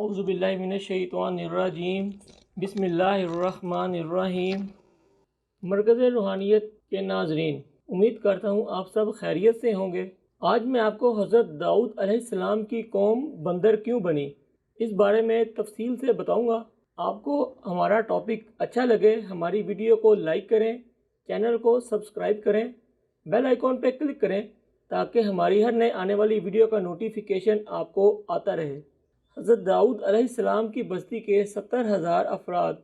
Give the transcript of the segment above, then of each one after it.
اعوذ باللہ من الشیطان الرجیم بسم اللہ الرحمن الرحیم۔ مرکز روحانیت کے ناظرین، امید کرتا ہوں آپ سب خیریت سے ہوں گے۔ آج میں آپ کو حضرت داؤد علیہ السلام کی قوم بندر کیوں بنی اس بارے میں تفصیل سے بتاؤں گا۔ آپ کو ہمارا ٹاپک اچھا لگے ہماری ویڈیو کو لائک کریں، چینل کو سبسکرائب کریں، بیل آئیکن پہ کلک کریں تاکہ ہماری ہر نئے آنے والی ویڈیو کا نوٹیفیکیشن آپ کو آتا رہے۔ حضرت داؤد علیہ السلام کی بستی کے 70,000 افراد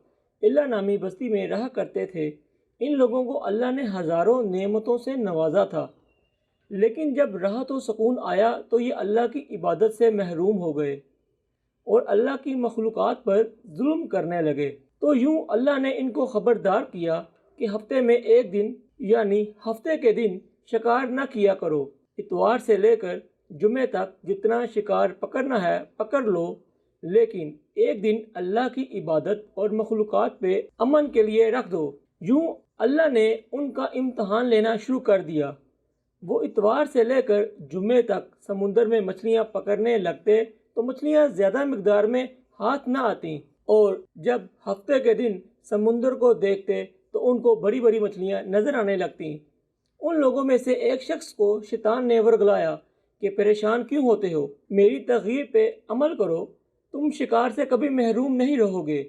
اللہ نامی بستی میں رہا کرتے تھے۔ ان لوگوں کو اللہ نے ہزاروں نعمتوں سے نوازا تھا، لیکن جب راحت و سکون آیا تو یہ اللہ کی عبادت سے محروم ہو گئے اور اللہ کی مخلوقات پر ظلم کرنے لگے۔ تو یوں اللہ نے ان کو خبردار کیا کہ ہفتے میں ایک دن یعنی ہفتے کے دن شکار نہ کیا کرو۔ اتوار سے لے کر جمعے تک جتنا شکار پکڑنا ہے پکڑ لو، لیکن ایک دن اللہ کی عبادت اور مخلوقات پہ امن کے لیے رکھ دو۔ یوں اللہ نے ان کا امتحان لینا شروع کر دیا۔ وہ اتوار سے لے کر جمعے تک سمندر میں مچھلیاں پکڑنے لگتے تو مچھلیاں زیادہ مقدار میں ہاتھ نہ آتیں، اور جب ہفتے کے دن سمندر کو دیکھتے تو ان کو بڑی بڑی مچھلیاں نظر آنے لگتیں۔ ان لوگوں میں سے ایک شخص کو شیطان نے ورگلایا کہ پریشان کیوں ہوتے ہو، میری تغیر پہ عمل کرو، تم شکار سے کبھی محروم نہیں رہو گے۔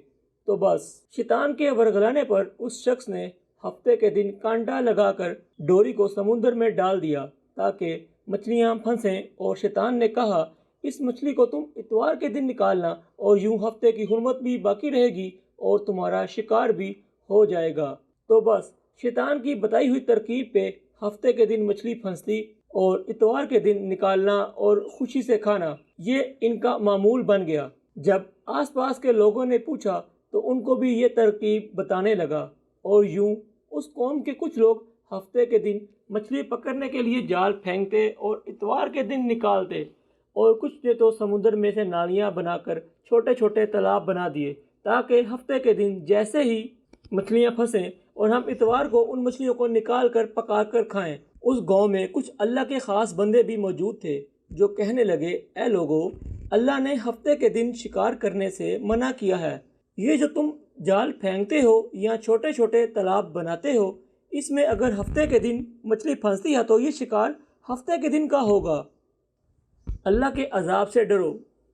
تو بس شیطان کے ورگلانے پر اس شخص نے ہفتے کے دن کانٹا لگا کر ڈوری کو سمندر میں ڈال دیا تاکہ مچھلیاں پھنسیں، اور شیطان نے کہا اس مچھلی کو تم اتوار کے دن نکالنا، اور یوں ہفتے کی حرمت بھی باقی رہے گی اور تمہارا شکار بھی ہو جائے گا۔ تو بس شیطان کی بتائی ہوئی ترکیب پہ ہفتے کے دن مچھلی پھنستی اور اتوار کے دن نکالنا اور خوشی سے کھانا، یہ ان کا معمول بن گیا۔ جب آس پاس کے لوگوں نے پوچھا تو ان کو بھی یہ ترکیب بتانے لگا، اور یوں اس قوم کے کچھ لوگ ہفتے کے دن مچھلی پکڑنے کے لیے جال پھینکتے اور اتوار کے دن نکالتے، اور کچھ نے تو سمندر میں سے نالیاں بنا کر چھوٹے چھوٹے تالاب بنا دیے تاکہ ہفتے کے دن جیسے ہی مچھلیاں پھنسیں اور ہم اتوار کو ان مچھلیوں کو نکال کر پکا کر کھائیں۔ اس گاؤں میں کچھ اللہ کے خاص بندے بھی موجود تھے جو کہنے لگے، اے لوگو، اللہ نے ہفتے کے دن شکار کرنے سے منع کیا ہے۔ یہ جو تم جال پھینکتے ہو یا چھوٹے چھوٹے تالاب بناتے ہو، اس میں اگر ہفتے کے دن مچھلی پھنستی ہے تو یہ شکار ہفتے کے دن کا ہوگا۔ اللہ کے عذاب سے ڈرو،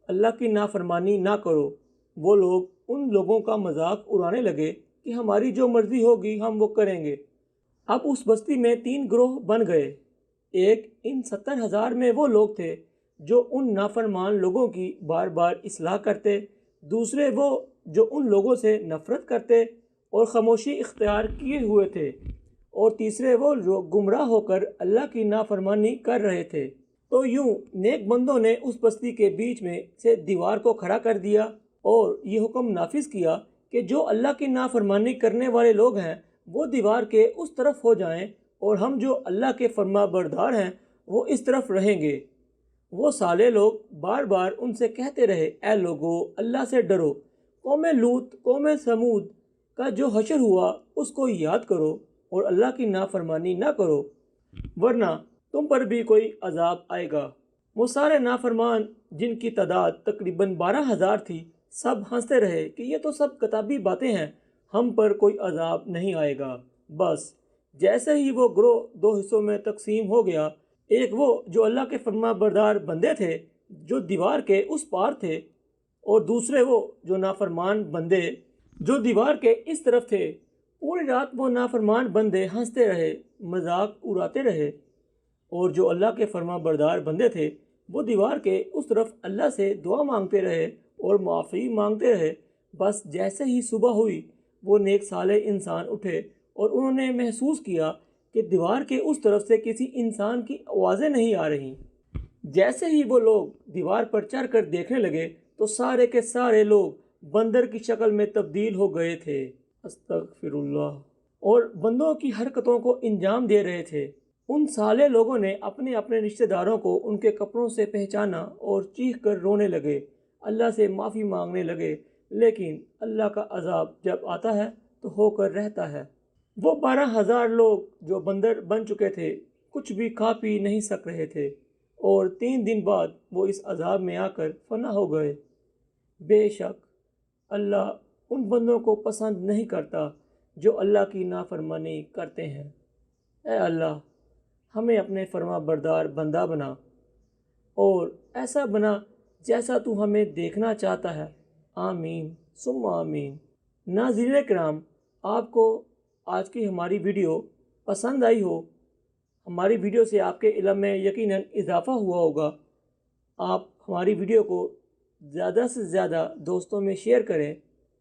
اللہ کی نافرمانی نہ کرو۔ وہ لوگ ان لوگوں کا مذاق اڑانے لگے کہ ہماری جو مرضی ہوگی ہم وہ کریں گے۔ اب اس بستی میں 3 گروہ بن گئے۔ ایک ان 70,000 میں وہ لوگ تھے جو ان نافرمان لوگوں کی بار بار اصلاح کرتے، دوسرے وہ جو ان لوگوں سے نفرت کرتے اور خاموشی اختیار کیے ہوئے تھے، اور تیسرے وہ جو گمراہ ہو کر اللہ کی نافرمانی کر رہے تھے۔ تو یوں نیک بندوں نے اس بستی کے بیچ میں سے دیوار کو کھڑا کر دیا اور یہ حکم نافذ کیا کہ جو اللہ کی نافرمانی کرنے والے لوگ ہیں وہ دیوار کے اس طرف ہو جائیں، اور ہم جو اللہ کے فرما بردار ہیں وہ اس طرف رہیں گے۔ وہ سالے لوگ بار بار ان سے کہتے رہے، اے لوگو، اللہ سے ڈرو۔ قوم لوط، قوم سمود کا جو حشر ہوا اس کو یاد کرو اور اللہ کی نافرمانی نہ کرو، ورنہ تم پر بھی کوئی عذاب آئے گا۔ وہ سارے نافرمان جن کی تعداد تقریباً 12,000 تھی، سب ہنستے رہے کہ یہ تو سب کتابی باتیں ہیں، ہم پر کوئی عذاب نہیں آئے گا۔ بس جیسے ہی وہ گروہ 2 حصوں میں تقسیم ہو گیا، ایک وہ جو اللہ کے فرما بردار بندے تھے جو دیوار کے اس پار تھے، اور دوسرے وہ جو نافرمان بندے جو دیوار کے اس طرف تھے۔ پوری رات وہ نافرمان بندے ہنستے رہے، مذاق اڑاتے رہے، اور جو اللہ کے فرما بردار بندے تھے وہ دیوار کے اس طرف اللہ سے دعا مانگتے رہے اور معافی مانگتے رہے۔ بس جیسے ہی صبح ہوئی وہ نیک صالح انسان اٹھے اور انہوں نے محسوس کیا کہ دیوار کے اس طرف سے کسی انسان کی آوازیں نہیں آ رہی۔ جیسے ہی وہ لوگ دیوار پر چڑھ کر دیکھنے لگے تو سارے کے سارے لوگ بندر کی شکل میں تبدیل ہو گئے تھے، استغفر اللہ، اور بندوں کی حرکتوں کو انجام دے رہے تھے۔ ان سالے لوگوں نے اپنے اپنے رشتہ داروں کو ان کے کپڑوں سے پہچانا اور چیخ کر رونے لگے، اللہ سے معافی مانگنے لگے، لیکن اللہ کا عذاب جب آتا ہے تو ہو کر رہتا ہے۔ وہ 12,000 لوگ جو بندر بن چکے تھے کچھ بھی کھا پی نہیں سک رہے تھے، اور 3 دن بعد وہ اس عذاب میں آ کر فنا ہو گئے۔ بے شک اللہ ان بندوں کو پسند نہیں کرتا جو اللہ کی نافرمانی کرتے ہیں۔ اے اللہ ہمیں اپنے فرما بردار بندہ بنا، اور ایسا بنا جیسا تو ہمیں دیکھنا چاہتا ہے۔ آمین ثم آمین۔ ناظرین کرام، آپ کو آج کی ہماری ویڈیو پسند آئی ہو، ہماری ویڈیو سے آپ کے علم میں یقیناً اضافہ ہوا ہوگا۔ آپ ہماری ویڈیو کو زیادہ سے زیادہ دوستوں میں شیئر کریں۔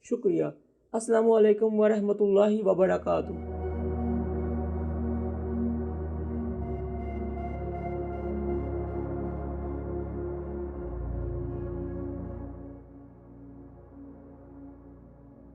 شکریہ۔ السلام علیکم ورحمۃ اللہ وبرکاتہ۔